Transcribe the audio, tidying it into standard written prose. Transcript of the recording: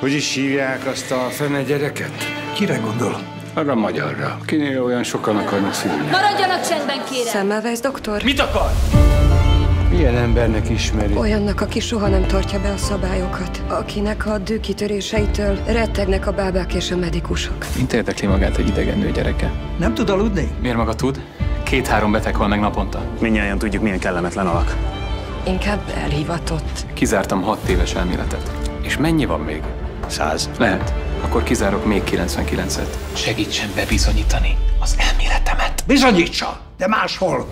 Hogy is hívják azt a fene gyereket? Kire gondol? Arra a magyarra. Kinél olyan sokan akarnak szülni. Maradjanak csendben, kérem! Semmelweis doktor? Mit akar? Milyen embernek ismeri? Olyannak, aki soha nem tartja be a szabályokat. Akinek a dűkitöréseitől rettegnek a bábák és a medikusok. Mint érdekli magát egy idegen nő gyereke? Nem tud aludni? Miért maga tud? 2-3 beteg hal meg naponta. Mindnyájan tudjuk, milyen kellemetlen alak. Inkább elhivatott. Kizártam 6 éves elméletet. És mennyi van még? 100. Lehet. Akkor kizárok még 99-et. Segítsen bebizonyítani az elméletemet. Bizonyítsa, de máshol.